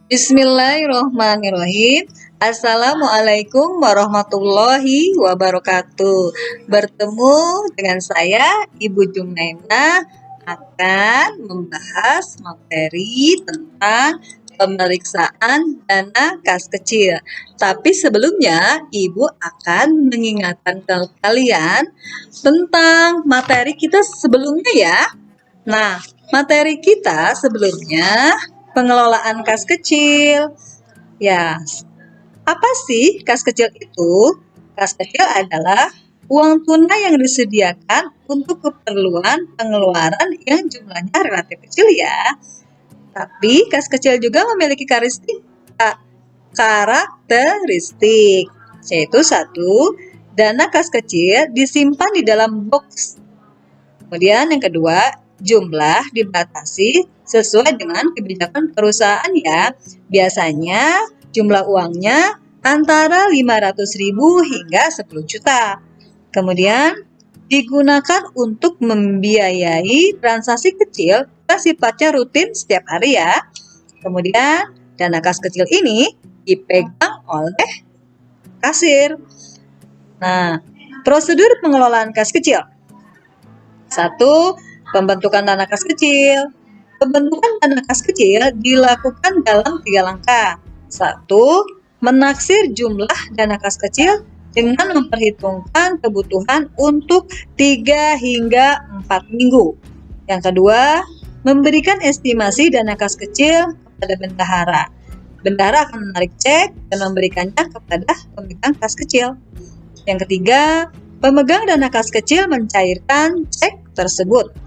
Bismillahirrohmanirrohim. Assalamualaikum warahmatullahi wabarakatuh. Bertemu dengan saya, Ibu Jumaina, akan membahas materi tentang pemeriksaan dana kas kecil. Tapi sebelumnya, Ibu akan mengingatkan ke kalian tentang materi kita sebelumnya ya. Nah, materi kita sebelumnya pengelolaan kas kecil. Ya, apa sih kas kecil itu? Kas kecil adalah uang tunai yang disediakan untuk keperluan pengeluaran yang jumlahnya relatif kecil ya. Tapi kas kecil juga memiliki karakteristik, yaitu satu, dana kas kecil disimpan di dalam box. Kemudian yang kedua, jumlah dibatasi sesuai dengan kebijakan perusahaan ya. Biasanya jumlah uangnya antara 500.000 hingga 10 juta. Kemudian digunakan untuk membiayai transaksi kecil yang sifatnya rutin setiap hari ya. Kemudian dana kas kecil ini dipegang oleh kasir. Nah, prosedur pengelolaan kas kecil. Satu, pembentukan dana kas kecil. Pembentukan dana kas kecil dilakukan dalam 3 langkah. Satu, menaksir jumlah dana kas kecil dengan memperhitungkan kebutuhan untuk 3 hingga 4 minggu. Yang kedua, memberikan estimasi dana kas kecil kepada bendahara. Bendahara akan menarik cek dan memberikannya kepada pemegang kas kecil. Yang ketiga, pemegang dana kas kecil mencairkan cek tersebut.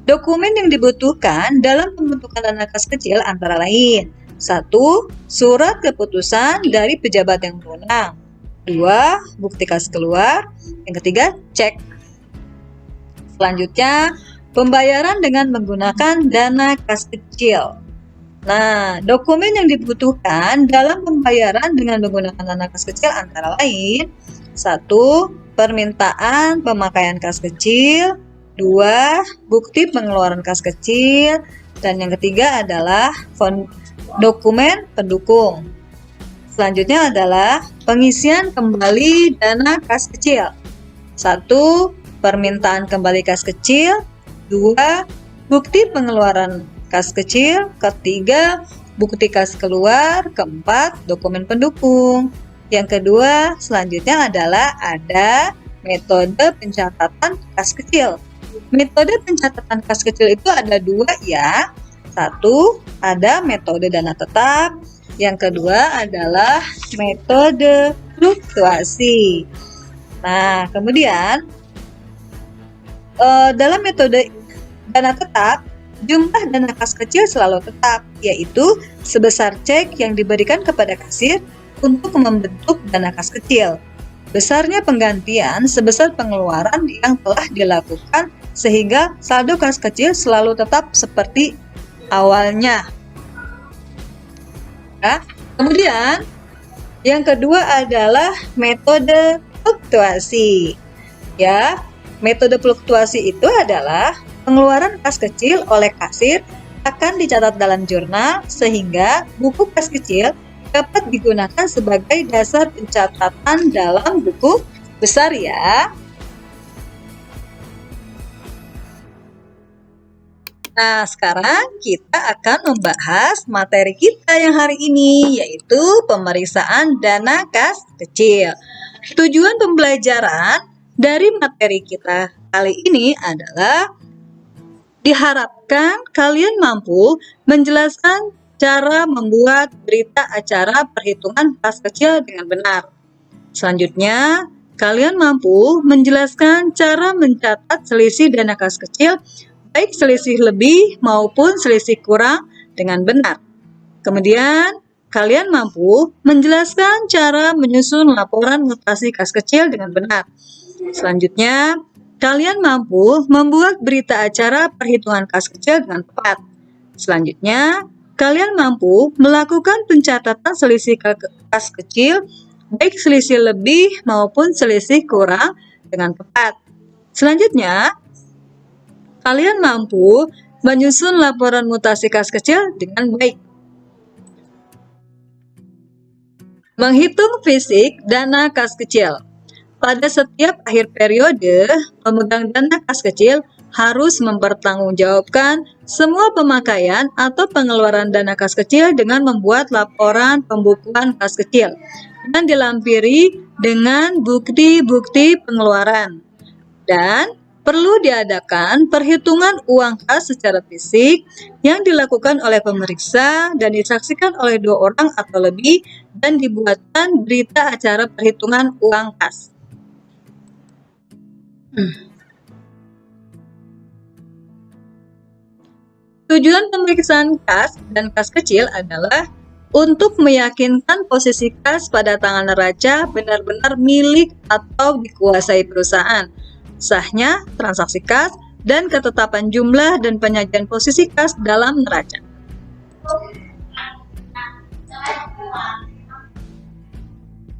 Dokumen yang dibutuhkan dalam pembentukan dana kas kecil antara lain: 1. Surat keputusan dari pejabat yang berwenang. 2. Bukti kas keluar. Yang ketiga, cek. Selanjutnya, pembayaran dengan menggunakan dana kas kecil. Nah, dokumen yang dibutuhkan dalam pembayaran dengan menggunakan dana kas kecil antara lain: 1. Permintaan pemakaian kas kecil. 2. Bukti pengeluaran kas kecil. Dan yang ketiga adalah dokumen pendukung. Selanjutnya adalah pengisian kembali dana kas kecil. 1. Permintaan kembali kas kecil. 2. Bukti pengeluaran kas kecil. Ketiga, bukti kas keluar. Keempat, dokumen pendukung. Yang kedua, selanjutnya adalah ada metode pencatatan kas kecil. Metode pencatatan kas kecil itu ada 2 ya. 1, ada metode dana tetap. Yang kedua adalah metode fluktuasi. Nah, kemudian dalam metode dana tetap, jumlah dana kas kecil selalu tetap, yaitu sebesar cek yang diberikan kepada kasir untuk membentuk dana kas kecil. Besarnya penggantian sebesar pengeluaran yang telah dilakukan sehingga saldo kas kecil selalu tetap seperti awalnya. Nah, kemudian yang kedua adalah metode fluktuasi. Ya, metode fluktuasi itu adalah pengeluaran kas kecil oleh kasir akan dicatat dalam jurnal sehingga buku kas kecil dapat digunakan sebagai dasar pencatatan dalam buku besar ya. Nah, sekarang kita akan membahas materi kita yang hari ini, yaitu pemeriksaan dana kas kecil. Tujuan pembelajaran dari materi kita kali ini adalah diharapkan kalian mampu menjelaskan cara membuat berita acara perhitungan kas kecil dengan benar. Selanjutnya, kalian mampu menjelaskan cara mencatat selisih dana kas kecil, baik selisih lebih maupun selisih kurang dengan benar. Kemudian, kalian mampu menjelaskan cara menyusun laporan mutasi kas kecil dengan benar. Selanjutnya, kalian mampu membuat berita acara perhitungan kas kecil dengan tepat. Selanjutnya, kalian mampu melakukan pencatatan selisih kas kecil, baik selisih lebih maupun selisih kurang dengan tepat. Selanjutnya, kalian mampu menyusun laporan mutasi kas kecil dengan baik. Menghitung fisik dana kas kecil. Pada setiap akhir periode, pemegang dana kas kecil harus mempertanggungjawabkan semua pemakaian atau pengeluaran dana kas kecil dengan membuat laporan pembukuan kas kecil dan dilampiri dengan bukti-bukti pengeluaran. Dan perlu diadakan perhitungan uang kas secara fisik yang dilakukan oleh pemeriksa dan disaksikan oleh 2 orang atau lebih dan dibuatkan berita acara perhitungan uang kas. Tujuan pemeriksaan kas dan kas kecil adalah untuk meyakinkan posisi kas pada tangan neraca benar-benar milik atau dikuasai perusahaan, sahnya transaksi kas, dan ketetapan jumlah dan penyajian posisi kas dalam neraca.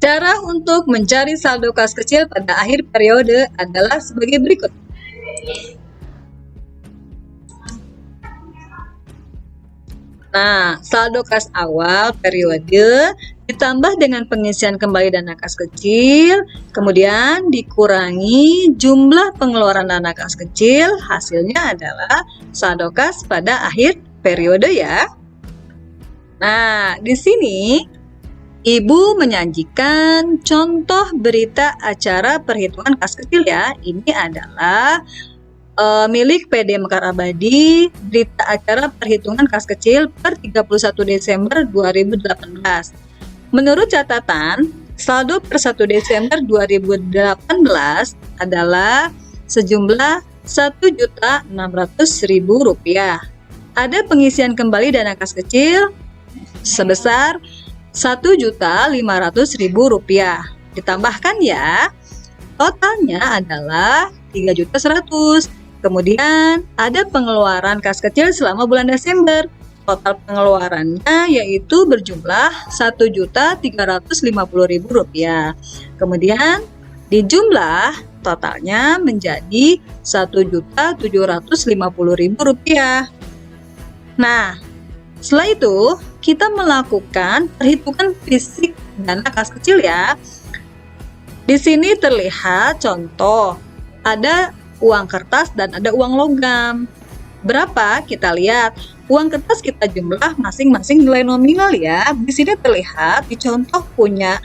Cara untuk mencari saldo kas kecil pada akhir periode adalah sebagai berikut. Nah, saldo kas awal periode ditambah dengan pengisian kembali dana kas kecil, kemudian dikurangi jumlah pengeluaran dana kas kecil, hasilnya adalah saldo kas pada akhir periode ya. Nah, di sini Ibu menyajikan contoh berita acara perhitungan kas kecil ya. Ini adalah milik PD Mekar Abadi, berita acara perhitungan kas kecil per 31 Desember 2018. Menurut catatan, saldo per 1 Desember 2018 adalah sejumlah Rp1.600.000. Ada pengisian kembali dana kas kecil sebesar Rp1.500.000. Ditambahkan ya, totalnya adalah Rp3.100.000. Kemudian ada pengeluaran kas kecil selama bulan Desember. Total pengeluarannya yaitu berjumlah Rp1.350.000. Kemudian dijumlah totalnya menjadi Rp1.750.000. Nah, setelah itu kita melakukan perhitungan fisik dana kas kecil ya. Di sini terlihat contoh, ada uang kertas dan ada uang logam. Berapa? Kita lihat. Uang kertas kita jumlah masing-masing nilai nominal ya. Di sini terlihat di contoh punya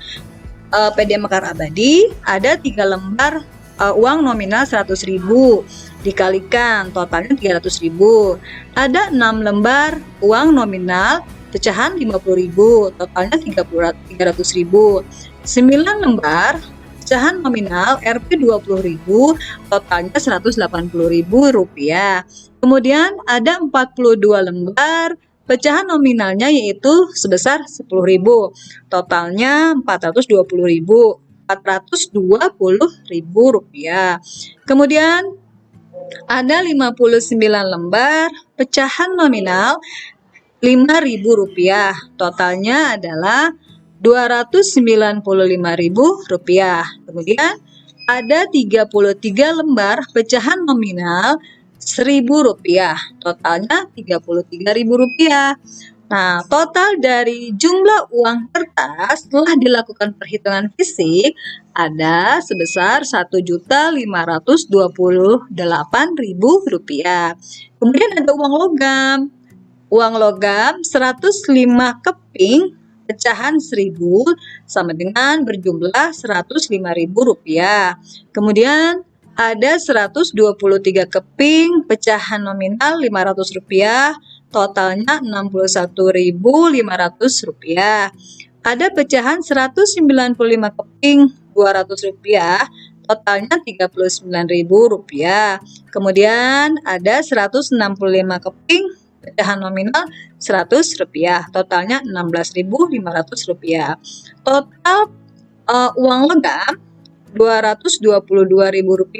PD Mekar Abadi ada 3 lembar uang nominal 100.000 dikalikan totalnya 300.000. Ada 6 lembar uang nominal pecahan 50.000 totalnya 300.000. 9 lembar pecahan nominal Rp 20.000 totalnya Rp180.000. Kemudian ada 42 lembar pecahan nominalnya yaitu sebesar 10.000 totalnya Rp420.000. Kemudian ada 59 lembar pecahan nominal Rp5.000 totalnya adalah Rp295.000. Kemudian ada 33 lembar pecahan nominal Rp1.000 totalnya Rp33.000. Nah, total dari jumlah uang kertas setelah dilakukan perhitungan fisik ada sebesar Rp1.528.000. Kemudian ada uang logam. Uang logam 105 keping pecahan 1.000 sama dengan berjumlah Rp105.000. Kemudian ada 123 keping pecahan nominal Rp500, totalnya Rp61.500. Ada pecahan 195 keping Rp200, totalnya Rp39.000. Kemudian ada 165 keping pecahan nominal Rp100, totalnya Rp16.500. Total uang logam Rp222.000.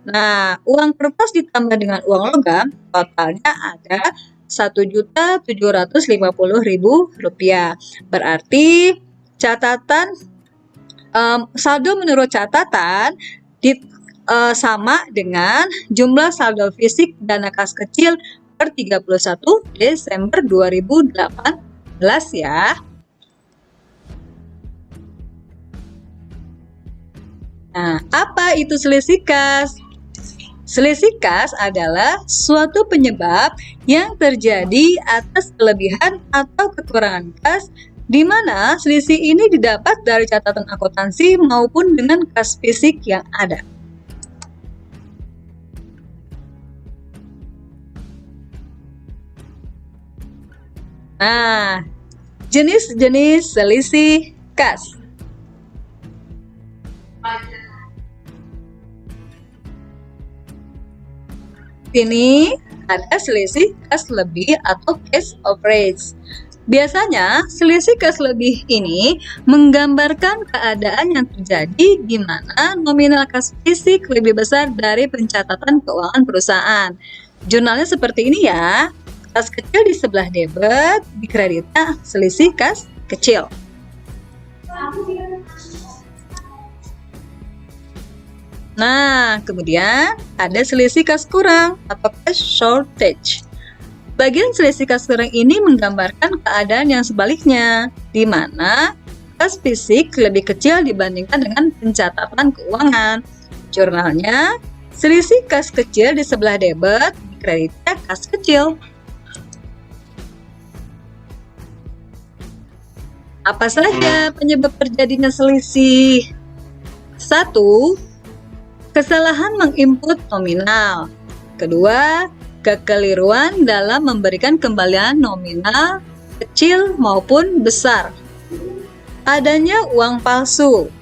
Nah, uang kertas ditambah dengan uang logam totalnya ada Rp1.750.000. Berarti catatan saldo menurut catatan sama dengan jumlah saldo fisik dana kas kecil per 31 Desember 2018 ya. Nah, apa itu selisih kas? Selisih kas adalah suatu penyebab yang terjadi atas kelebihan atau kekurangan kas, di mana selisih ini didapat dari catatan akuntansi maupun dengan kas fisik yang ada. Nah, jenis-jenis selisih kas. Sini ada selisih kas lebih atau cash overage. Biasanya, selisih kas lebih ini menggambarkan keadaan yang terjadi di mana nominal kas fisik lebih besar dari pencatatan keuangan perusahaan. Jurnalnya seperti ini ya. Kas kecil di sebelah debit, di kreditnya selisih kas kecil. Nah, kemudian ada selisih kas kurang atau cash shortage. Bagian selisih kas kurang ini menggambarkan keadaan yang sebaliknya, di mana kas fisik lebih kecil dibandingkan dengan pencatatan keuangan. Jurnalnya, selisih kas kecil di sebelah debit, di kreditnya kas kecil. Apa saja penyebab terjadinya selisih? 1. Kesalahan menginput nominal. Kedua, kekeliruan dalam memberikan kembalian nominal kecil maupun besar. Adanya uang palsu.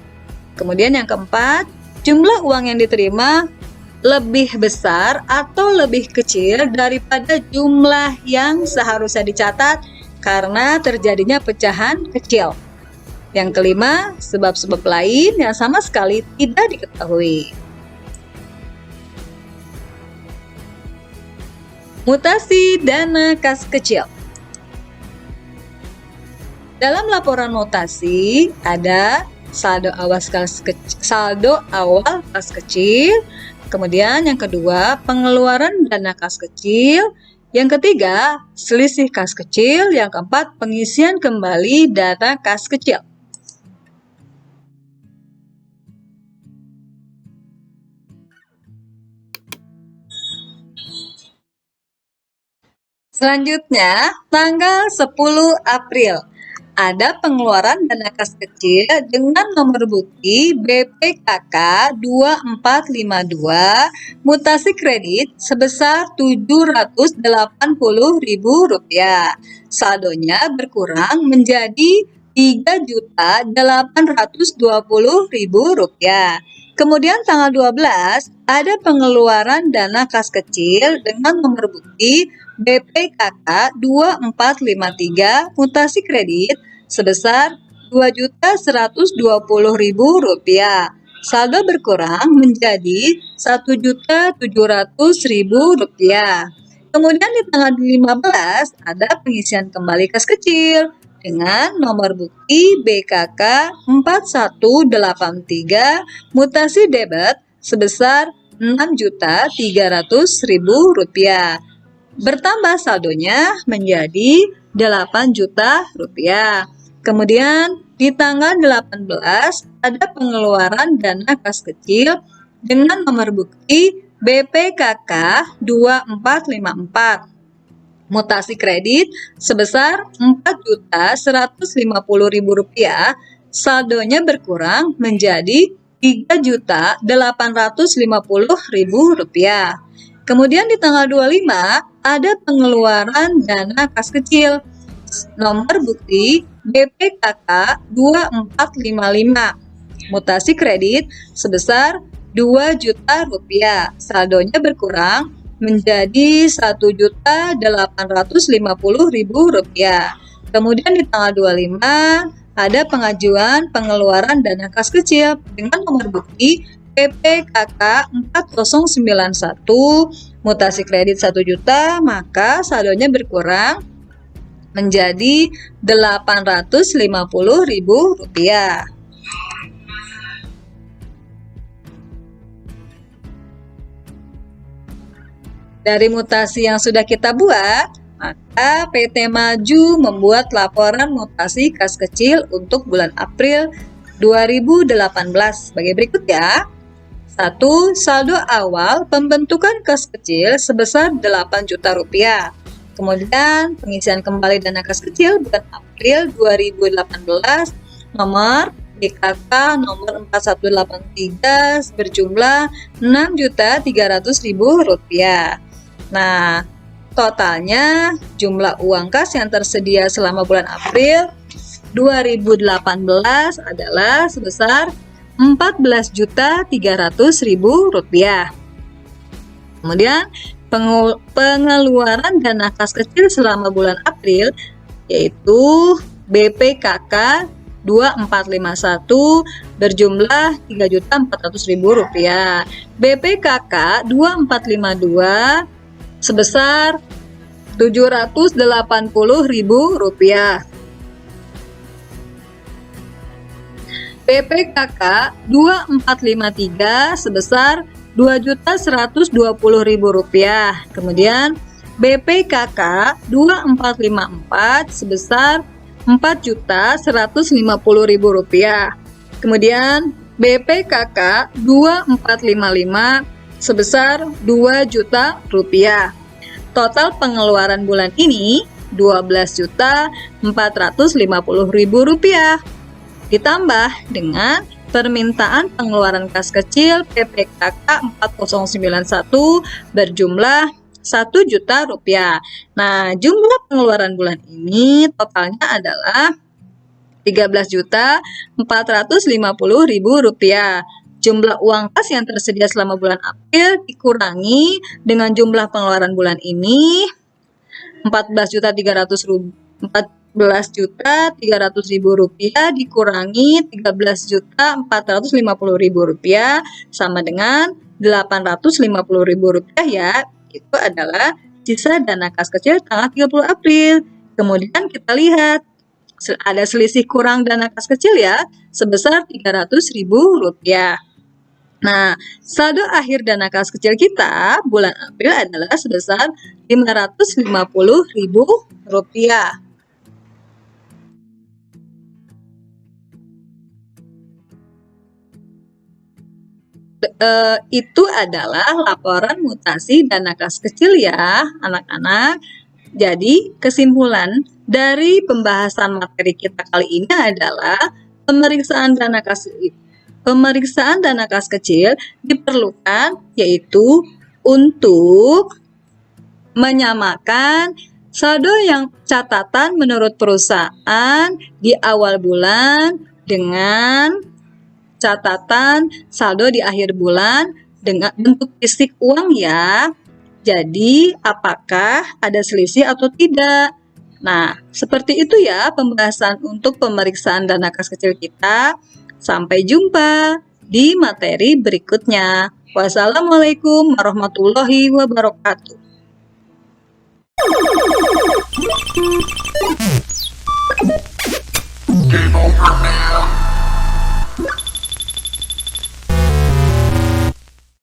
Kemudian yang keempat, jumlah uang yang diterima lebih besar atau lebih kecil daripada jumlah yang seharusnya dicatat karena terjadinya pecahan kecil. Yang kelima, sebab-sebab lain yang sama sekali tidak diketahui. Mutasi dana kas kecil. Dalam laporan mutasi ada saldo awal kas kecil, kemudian yang kedua pengeluaran dana kas kecil, yang ketiga selisih kas kecil, yang keempat pengisian kembali dana kas kecil. Selanjutnya, tanggal 10 April, ada pengeluaran dana kas kecil dengan nomor bukti BPKK 2452, mutasi kredit sebesar Rp780.000. Saldonya berkurang menjadi Rp3.820.000. Kemudian tanggal 12, ada pengeluaran dana kas kecil dengan nomor bukti BPKK 2453, mutasi kredit sebesar Rp2.120.000. Saldo berkurang menjadi Rp1.700.000. Kemudian di tanggal 15 ada pengisian kembali kas kecil dengan nomor bukti BKK 4183, mutasi debit sebesar Rp6.300.000. Bertambah saldonya menjadi Rp8 juta. Kemudian di tanggal 18 ada pengeluaran dana kas kecil dengan nomor bukti BPKK 2454. Mutasi kredit sebesar Rp4.150.000, saldonya berkurang menjadi Rp3.850.000. Kemudian di tanggal 25 ada pengeluaran dana kas kecil nomor bukti BPKK 2455, mutasi kredit sebesar Rp2 juta, saldonya berkurang menjadi Rp1.850.000. Kemudian di tanggal 25 ada pengajuan pengeluaran dana kas kecil dengan nomor bukti BPKK 4091, mutasi kredit Rp1 juta, maka saldonya berkurang menjadi Rp850.000. Dari mutasi yang sudah kita buat, maka PT Maju membuat laporan mutasi kas kecil untuk bulan April 2018 sebagai berikut ya. 1. Saldo awal pembentukan kas kecil sebesar 8 juta rupiah. Kemudian pengisian kembali dana kas kecil bulan April 2018 nomor BKK nomor 4183 berjumlah Rp6.300.000. Nah, totalnya jumlah uang kas yang tersedia selama bulan April 2018 adalah sebesar Rp14.300.000. Kemudian pengeluaran dana kas kecil selama bulan April yaitu BPKK 2451 berjumlah Rp3.400.000. BPKK 2452 sebesar Rp780.000. BPKK 2453 sebesar Rp2.120.000. Kemudian BPKK 2454 sebesar Rp4.150.000. Kemudian BPKK 2455 sebesar Rp2.000.000. Total pengeluaran bulan ini Rp12.450.000. Ditambah dengan permintaan pengeluaran kas kecil PPKK 4091 berjumlah Rp1 juta. Nah, jumlah pengeluaran bulan ini totalnya adalah Rp13.450.000. Jumlah uang kas yang tersedia selama bulan April dikurangi dengan jumlah pengeluaran bulan ini Rp14.300.000 dikurangi Rp13.450.000 sama dengan Rp850.000 ya. Itu adalah sisa dana kas kecil tanggal 30 April. Kemudian kita lihat ada selisih kurang dana kas kecil ya sebesar Rp300.000. Nah, saldo akhir dana kas kecil kita bulan April adalah sebesar Rp550.000. Itu adalah laporan mutasi dana kas kecil ya anak-anak. Jadi kesimpulan dari pembahasan materi kita kali ini adalah pemeriksaan dana kas kecil diperlukan yaitu untuk menyamakan saldo yang catatan menurut perusahaan di awal bulan dengan catatan saldo di akhir bulan dengan bentuk fisik uang ya. Jadi, apakah ada selisih atau tidak? Nah, seperti itu ya pembahasan untuk pemeriksaan dana kas kecil kita. Sampai jumpa di materi berikutnya. Wassalamualaikum warahmatullahi wabarakatuh. Game over, man.